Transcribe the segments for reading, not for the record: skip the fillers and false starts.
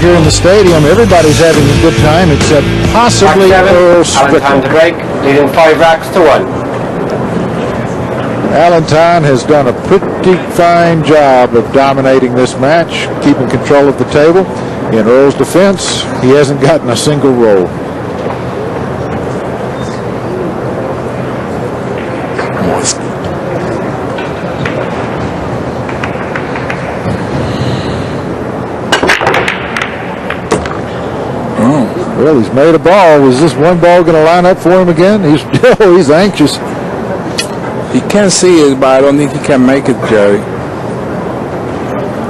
here in the stadium. Everybody's having a good time except possibly Earl Strickland. Time to break, leading 5 racks to 1. Allentown has done a pretty fine job of dominating this match, keeping control of the table. In Earl's defense, he hasn't gotten a single roll. Well, he's made a ball. Was this one ball going to line up for him again? He's anxious. He can see it, but I don't think he can make it, Jerry.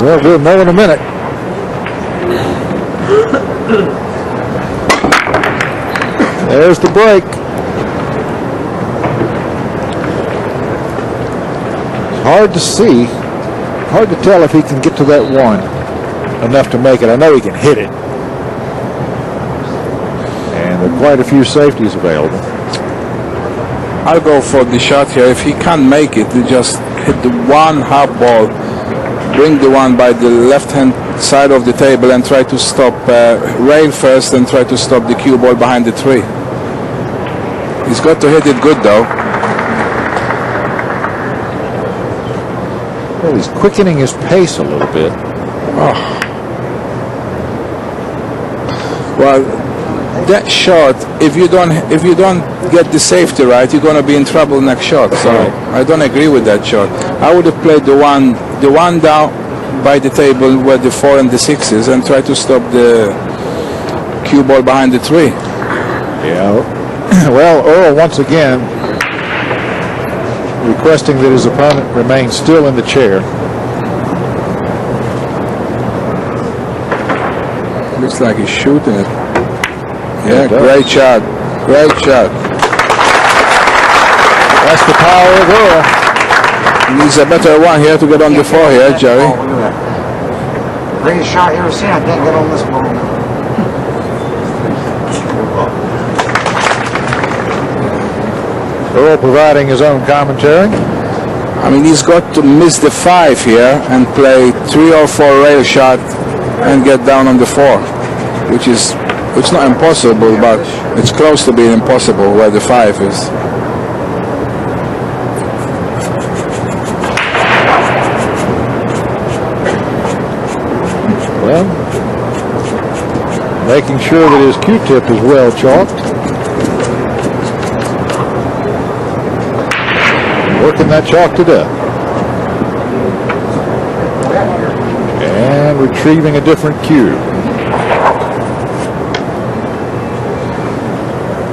Well, we'll know in a minute. There's the break. It's hard to see. Hard to tell if he can get to that one enough to make it. I know he can hit it. And there are quite a few safeties available. I'll go for the shot here. If he can't make it, he just hit the one half ball, bring the one by the left-hand side of the table and try to stop rail first and try to stop the cue ball behind the tree. He's got to hit it good though. Well, he's quickening his pace a little bit. Oh. Well, that shot, if you don't get the safety right, you're going to be in trouble next shot. So I don't agree with that shot. I would have played the one down by the table where the 4 and the 6 is and try to stop the cue ball behind the tree. Yeah. Well, Earl once again requesting that his opponent remain still in the chair. Looks like he's shooting it. Yeah, great shot. Great shot. That's the power of Earl. He needs a better one here to get on the 4 here, Jerry. Oh, look at that. Greatest shot you ever seen. I can't get on this ball. Earl providing his own commentary. I mean, he's got to miss the 5 here and play 3 or 4 rail shot and get down on the 4, which is, it's not impossible, but it's close to being impossible where the 5 is. Well, making sure that his Q-tip is well chalked. Working that chalk to death. And retrieving a different cue.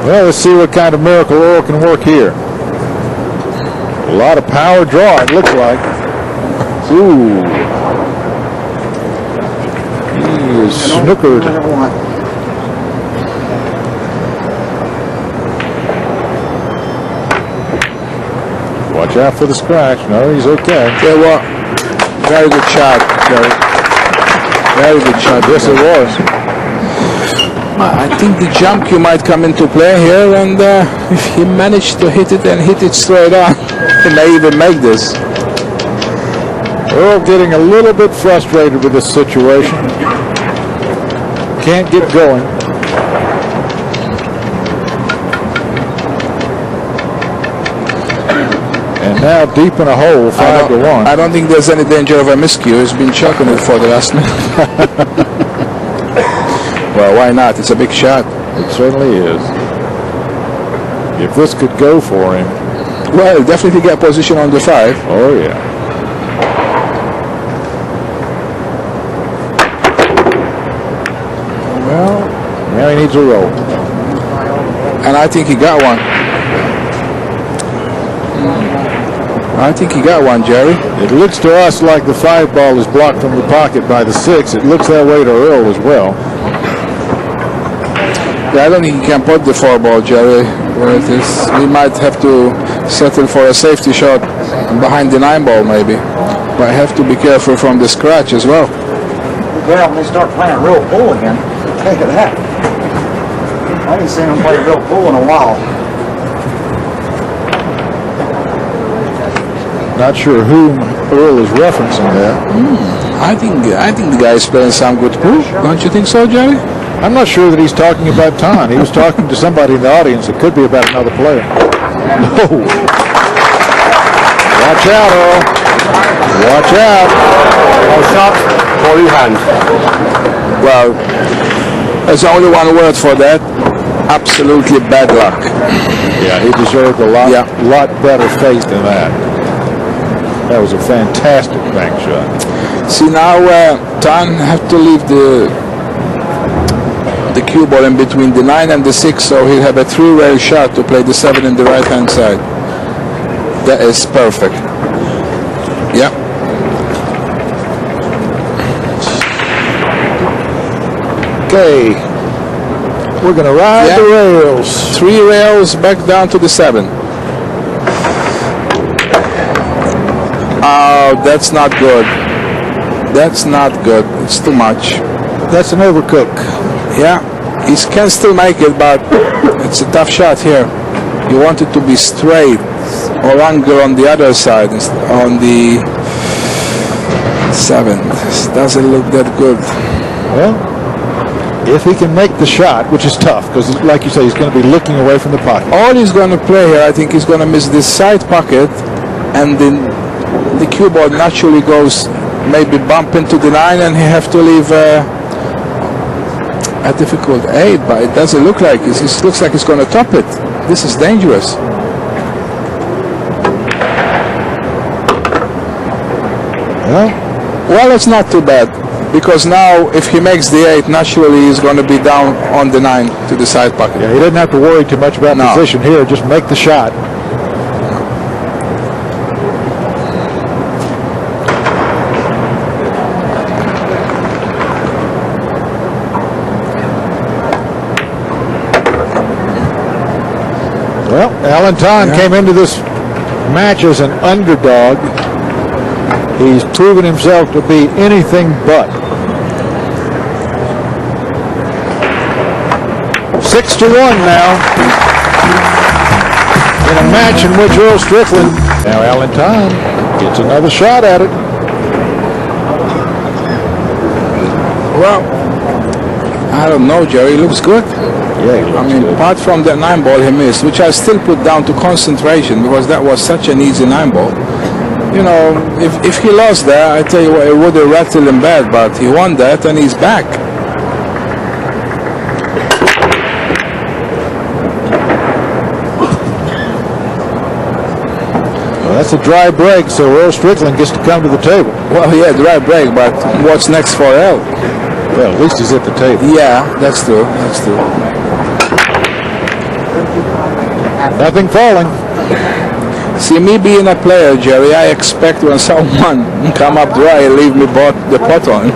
Well, let's see what kind of miracle Earl can work here. A lot of power draw, it looks like. Ooh. He is snookered. Watch out for the scratch. No, he's okay. Yeah, well, very good shot, Jerry. Very good shot. Yes, it was. I think the jump cue might come into play here, and if he managed to hit it and hit it straight on, he may even make this. Earl getting a little bit frustrated with this situation. Can't get going. And now deep in a hole, 5-1. I don't think there's any danger of a miscue. He's been chucking it for the last minute. Well, why not? It's a big shot. It certainly is. If this could go for him. Well, he'll definitely get position on the 5. Oh, yeah. Well, now he needs a roll. And I think he got one. I think he got one, Jerry. It looks to us like the 5 ball is blocked from the pocket by the 6. It looks that way to Earl as well. Yeah, I don't think he can put the 4 ball, Jerry, where it is. We might have to settle for a safety shot behind the 9 ball, maybe. But I have to be careful from the scratch as well. Yeah, when they start playing real pool again, think of that. I haven't seen them play real pool in a while. Not sure whom Earl is referencing there. I think the guy is playing some good pool. Don't you think so, Jerry? I'm not sure that he's talking about Ton. He was talking to somebody in the audience. It could be about another player. No. Watch out, Earl. Watch out. No shots, hold your hand. Well, there's only one word for that. Absolutely bad luck. Yeah, he deserved a lot better fate than that. That was a fantastic bank shot. See, now Tan have to leave the cue ball in between the 9 and the 6, so he'll have a 3-rail shot to play the 7 in the right-hand side. That is perfect. Yeah. Okay. We're going to ride the rails. 3 rails back down to the 7. Oh, that's not good. That's not good. It's too much. That's an overcook. Yeah, he can still make it, but it's a tough shot here. You want it to be straight or angle on the other side, on the 7. This doesn't look that good. Well, if he can make the shot, which is tough, because like you say, he's going to be looking away from the pocket. All he's going to play here, I think he's going to miss this side pocket, and then the cue ball naturally goes, maybe bump into the 9, and he have to leave a difficult 8, but it doesn't look like it. It looks like he's going to top it. This is dangerous. Well, it's not too bad, because now if he makes the 8, naturally he's going to be down on the 9 to the side pocket. Yeah, he doesn't have to worry too much about position here. Just make the shot. Well, Alan Ton came into this match as an underdog. He's proven himself to be anything but. 6-1 now. In a match in which Earl Strickland, now Alan Ton gets another shot at it. Well, I don't know, Jerry. He looks good. Yeah, he looks good. Apart from that 9 ball he missed, which I still put down to concentration, because that was such an easy 9 ball. You know, if he lost there, I tell you what, it would have rattled him bad, but he won that and he's back. Well, that's a dry break, so Earl Strickland gets to come to the table. Well, yeah, dry break, but what's next for L? Well, at least he's at the table. Yeah, that's true. That's true. Nothing falling. See, me being a player, Jerry, I expect when someone come up dry, leave me the pot on.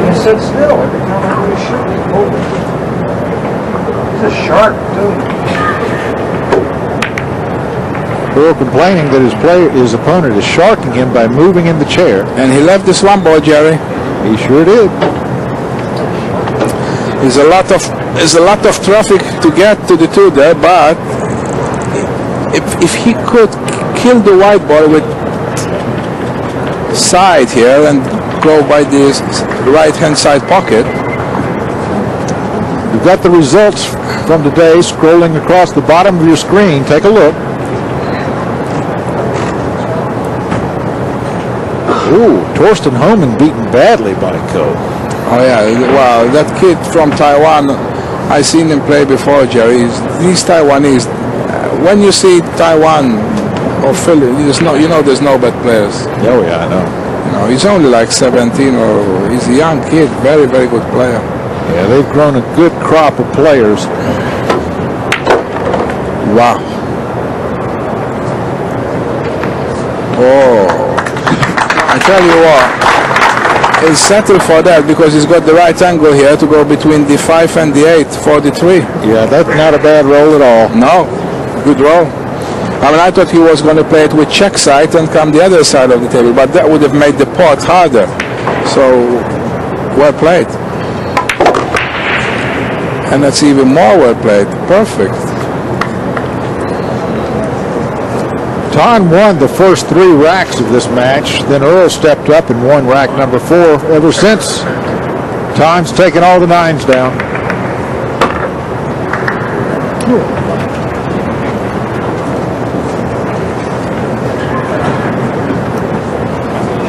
You sit still every time I do a shoot. He's a shark, too. Earl complaining that his opponent is sharking him by moving in the chair. And he left this 1 ball, Jerry. He sure did. There's a lot of traffic to get to the 2 there, but if he could kill the white ball with side here and go by this right-hand side pocket. You've got the results from today scrolling across the bottom of your screen. Take a look. Ooh, Torsten Homan beaten badly by Ko. Oh yeah, wow, that kid from Taiwan, I seen him play before, Jerry. These Taiwanese, when you see Taiwan or Philly, there's no bad players. Oh yeah, I know. You know, he's only like 17, or he's a young kid, very, very good player. Yeah, they've grown a good crop of players. Wow. Oh, I tell you what. He's settled for that because he's got the right angle here to go between the 5 and the 8 for the 3. Yeah, that's not a bad roll at all. No, good roll. I mean, I thought he was going to play it with check side and come the other side of the table, but that would have made the pot harder. So, well played. And that's even more well played. Perfect. Ton won the first 3 racks of this match. Then Earl stepped up and won rack number 4. Ever since, Ton's taken all the 9s down.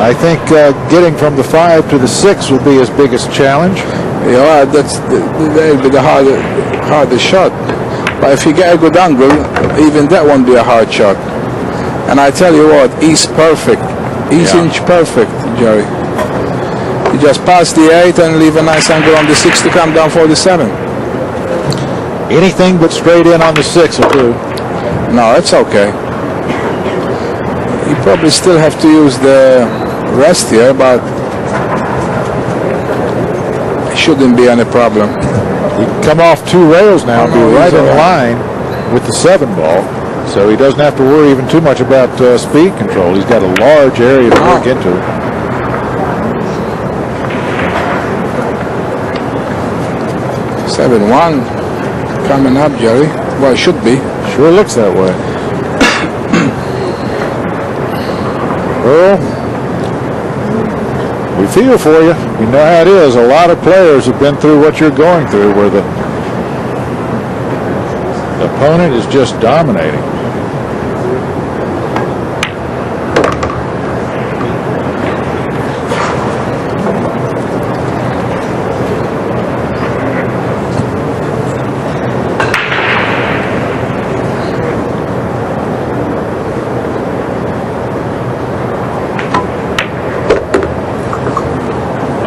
I think getting from the 5 to the 6 will be his biggest challenge. Yeah, that'll be the hardest shot. But if you get a good angle, even that won't be a hard shot. And I tell you what, he's perfect. He's inch perfect, Jerry. You just pass the 8 and leave a nice angle on the 6 to come down for the 7. Anything but straight in on the 6 will do. No, it's okay. You probably still have to use the rest here, but it shouldn't be any problem. He can come off 2 rails now and be right in line with the 7 ball. So he doesn't have to worry even too much about speed control. He's got a large area to work into. Seven one coming up, Jerry. Well, it should be. Sure looks that way. Earl, we feel for you. We know how it is. A lot of players have been through what you're going through, where the opponent is just dominating.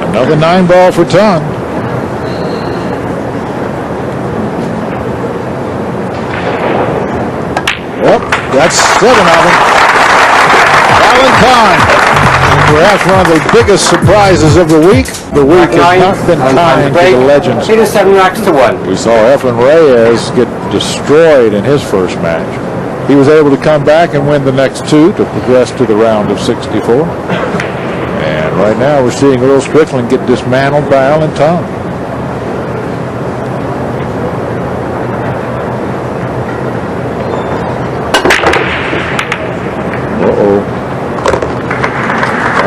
Another 9 ball for Ton. Well, that's 7 of them. Valentine, perhaps one of the biggest surprises of the week. The week has not been kind to the legends. 7 racks to 1. We saw Efren Reyes get destroyed in his first match. He was able to come back and win the next 2 to progress to the round of 64. And right now we're seeing Earl Strickland get dismantled by Alan Tom.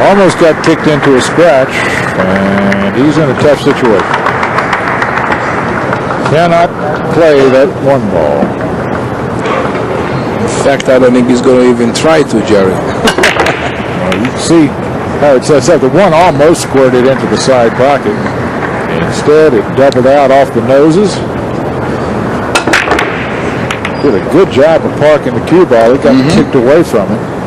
Almost got kicked into a scratch, and he's in a tough situation. Cannot play that 1 ball. In fact, I don't think he's going to even try to, Jerry. Well, you can see how it sets up. The 1 almost squirted into the side pocket. Instead, it doubled out off the noses. Did a good job of parking the cue ball. It got kicked away from it.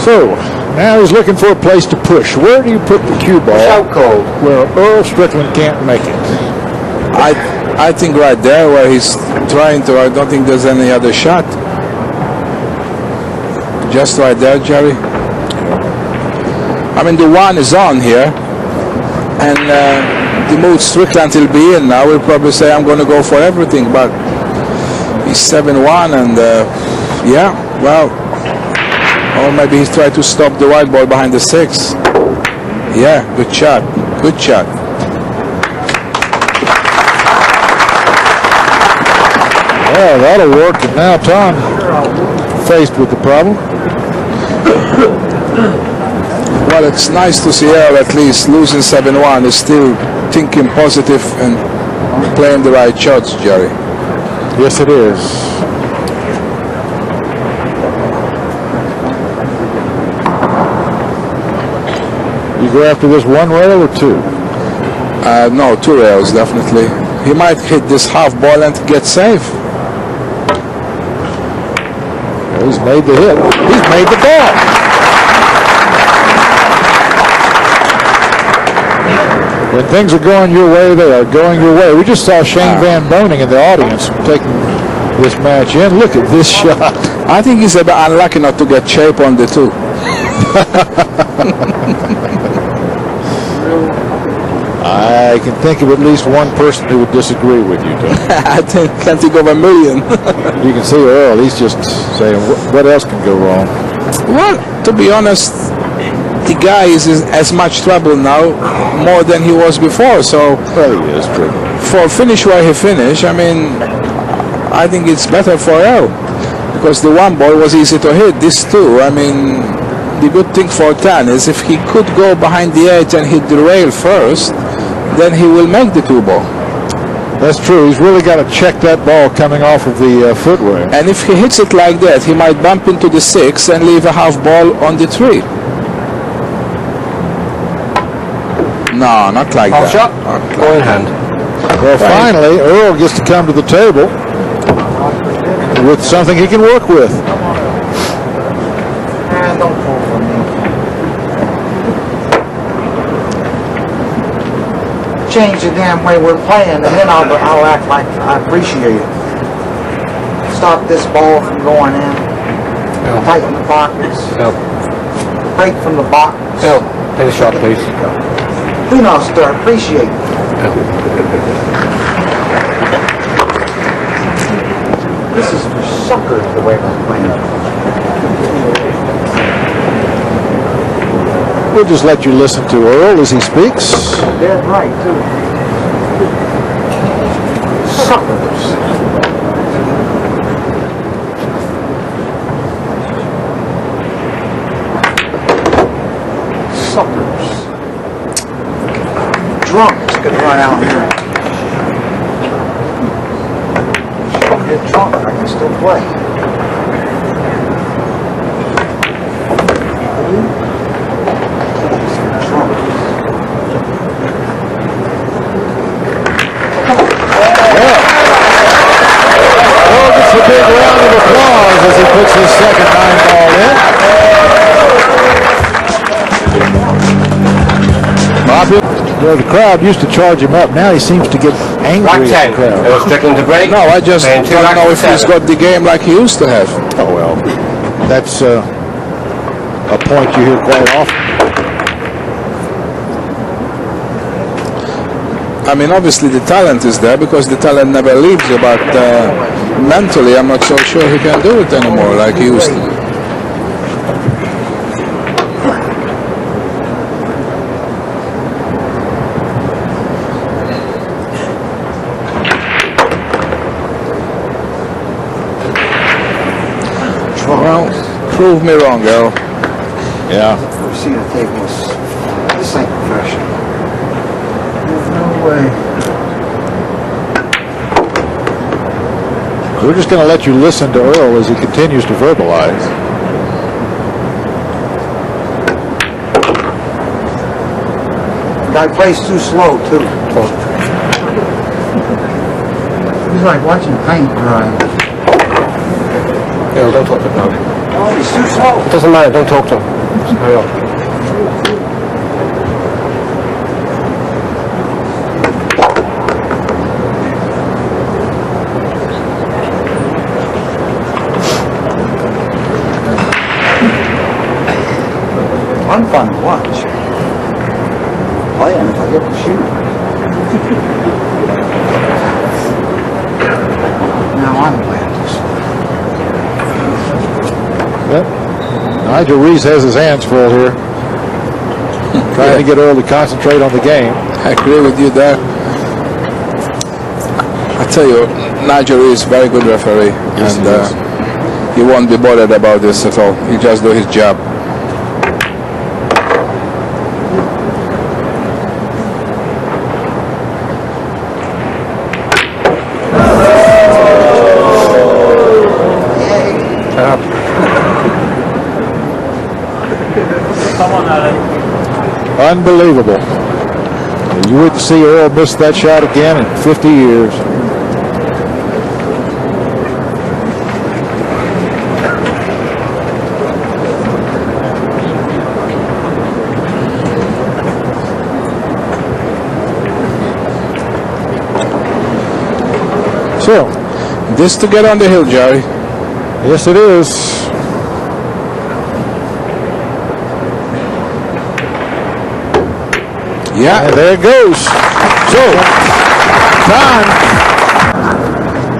So, now he's looking for a place to push. Where do you put the cue ball Out cold. where Earl Strickland can't make it? I think right there where he's trying to, I don't think there's any other shot. Just right there, Jerry. I mean, the 1 is on here, and the mood Strickland will be in now. He'll probably say, I'm going to go for everything, but he's 7-1, and yeah, well, or maybe he's trying to stop the white ball behind the 6. Yeah, good shot, good shot. Well, that'll work, and now Tom faced with the problem. Well, it's nice to see Earl at least losing 7-1 is still thinking positive and playing the right shots, Jerry. Yes, it is. You go after this 1 rail or 2? No, 2 rails, definitely. He might hit this half ball and get safe. He's made the hit. He's made the ball. When things are going your way, they are going your way. We just saw Shane Van Boning in the audience taking this match in. Look at this shot. I think he's a bit unlucky not to get shape on the 2. I can think of at least one person who would disagree with you, Tom. I can't think of a million. You can see Earl. He's just saying, what else can go wrong? Well, to be honest, the guy is in as much trouble now, more than he was before. So, Well, he is true. for finish where he finished, I mean, I think it's better for Earl because the one ball was easy to hit. This too. I mean, the good thing for Tan is if he could go behind the edge and hit the rail first, then he will make the 2-ball. That's true. He's really got to check that ball coming off of the footway. And if he hits it like that, he might bump into the 6 and leave a half ball on the 3. No, not like that. Shot. Ball in hand. Well, finally, Earl gets to come to the table with something he can work with. Don't pull from me. Change the damn way we're playing, and then I'll act like I appreciate it. Stop this ball from going in. Tighten the pockets. Break from the box. Phil, take a shot, please. Then I'll start appreciating it. This is for suckers the way we're playing. We'll just let you listen to Earl as he speaks. Dead right, too. Suckers. Suckers. Drunks could run out here. Don't get drunk, I can still play. A big round of applause as he puts his second 9-ball in. Well, the crowd used to charge him up. Now he seems to get angry Rack at 10. the crowd. It was Strickland to break. No, I just And two don't racks know to if he's 7. got the game like he used to have. Oh, well, that's a point you hear quite often. I mean, obviously the talent is there because the talent never leaves you, but mentally I'm not so sure he can do it anymore like he used to. Well, prove me wrong, Earl. Yeah. We see the tables. This ain't professional. There's no way. We're just going to let you listen to Earl as he continues to verbalize. The guy plays too slow, too. He's like watching paint dry. Phil, don't talk to him now. Oh, he's too slow. It doesn't matter, don't talk to him. Just carry on. I'm fun to watch. Playing if I get to shoot. Now I'm playing this. Yep. Nigel Reese has his hands full here. Trying to get Earl to concentrate on the game. I agree with you there. I tell you, Nigel is a very good referee, Yes, and he is. he won't be bothered about this at all. He just do his job. Unbelievable. You wouldn't see Earl miss that shot again in 50 years. So, This to get on the hill, Jerry. yes it is. Yeah. And there it goes. So, time.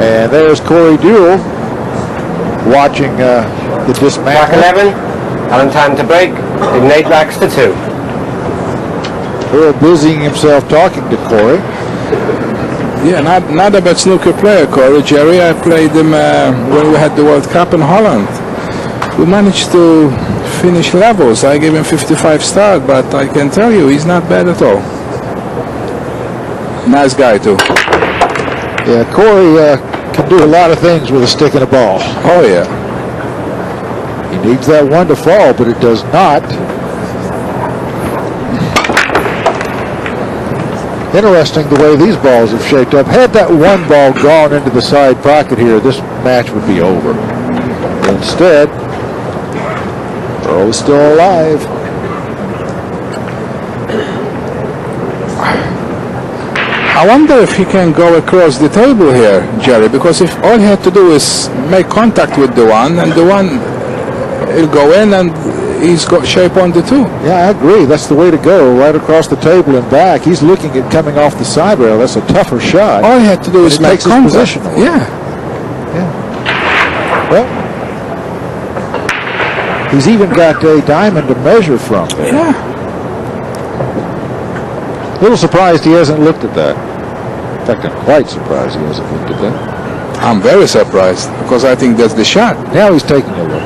And there's Corey Dewell watching the Rack dismantling. 11. Alan time to break. In 8 racks to 2. Earl busying himself talking to Corey. Yeah, not a bad snooker player, Corey. Jerry, I played him when we had the World Cup in Holland. We managed to finish levels. I gave him 55 stars, but I can tell you, he's not bad at all. Nice guy, too. Yeah, Corey can do a lot of things with a stick and a ball. Oh, yeah. He needs that one to fall, but it does not. Interesting the way these balls have shaped up. Had that one ball gone into the side pocket here, this match would be over. Instead, Earl is still alive. I wonder if he can go across the table here, Jerry, because if all he had to do is make contact with the one, and the one will go in, and he's got shape on the two. Yeah, I agree. That's the way to go, right across the table and back. He's looking at coming off the side rail. That's a tougher shot. All he had to do is make contact. Position. Yeah. Well, he's even got a diamond to measure from there. Yeah. A little surprised he hasn't looked at that. In fact, I'm quite surprised he hasn't looked at that. I'm very surprised, because I think that's the shot. Now he's taking a look.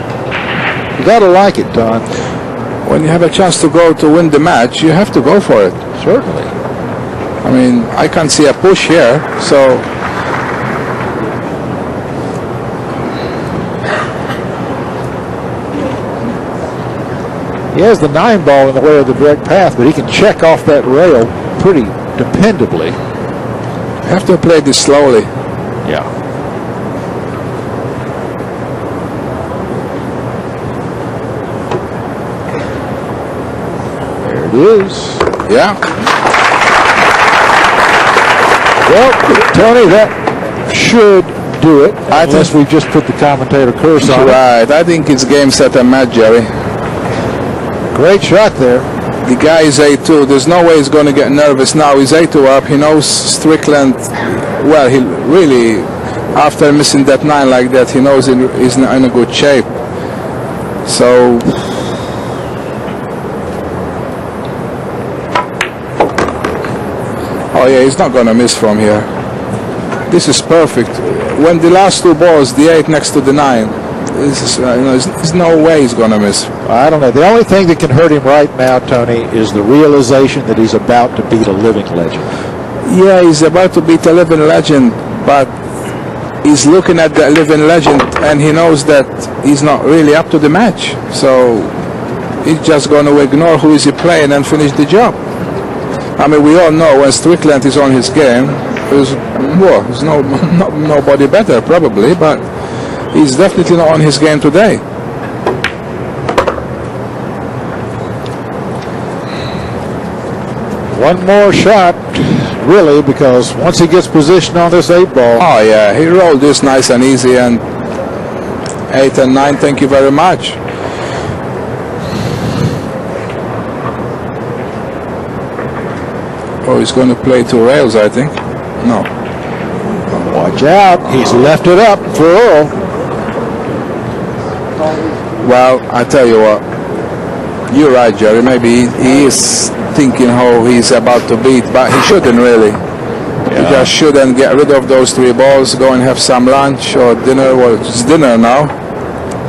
You gotta like it, Don. When you have a chance to go to win the match, you have to go for it. Certainly. I mean, I can't see a push here, so... He has the 9 ball in the way of the direct path, but he can check off that rail pretty dependably. You have to play this slowly. Yeah. There it is. Yeah. Well, Tony, that should do it, unless we just put the commentator curse on it. Right. I think it's game, set, and match, Jerry. Great shot there. The guy is A2. There's no way he's going to get nervous now. He's A2 up. He knows Strickland. Well, he really, after missing that 9 like that, he knows he's in a good shape. So... Oh yeah, he's not going to miss from here. This is perfect. When the last 2 balls, the 8 next to the 9, this is, there's no way he's going to miss. I don't know. The only thing that can hurt him right now, Tony, is the realization that he's about to beat a living legend. Yeah, he's about to beat a living legend, but he's looking at that living legend and he knows that he's not really up to the match. So he's just going to ignore who is he playing and finish the job. I mean, we all know when Strickland is on his game, there's nobody better probably, but he's definitely not on his game today. One more shot, really, because once he gets positioned on this 8 ball. Oh yeah, he rolled this nice and easy, and 8 and 9, thank you very much. Oh, he's going to play 2 rails, I think. No. Watch out. He's left it up for Earl. Well, I tell you what. You're right, Jerry. Maybe he is thinking how he's about to beat, but he shouldn't really. He just shouldn't get rid of those 3 balls, go and have some lunch or dinner. Well, it's dinner now.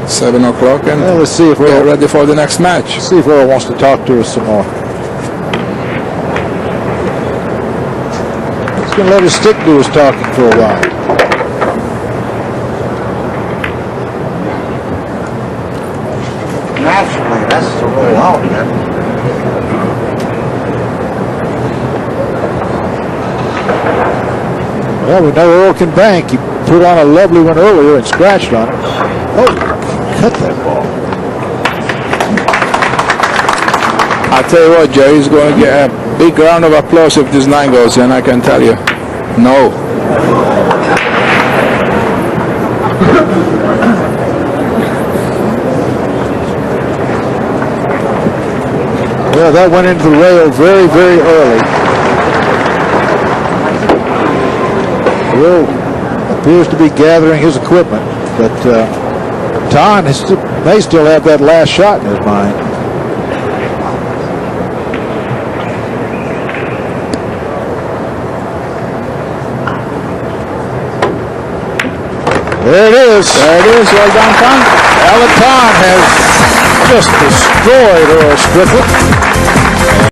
7 o'clock, and let's see if we're ready for the next match. See if Earl wants to talk to us some more. He's going to let his stick do his talking for a while. Naturally, that's the rule out there. Well, we know Earl can bank. He put on a lovely one earlier and scratched on it. Oh, cut that ball. I tell you what, Jerry's going to get a big round of applause if this 9 goes in, I can tell you. No. Well, that went into the rail very, very early. Earl appears to be gathering his equipment, but Ton may still have that last shot in his mind. There it is. There it is. Well done, Tom. Alan Todd has just destroyed Earl Strickland.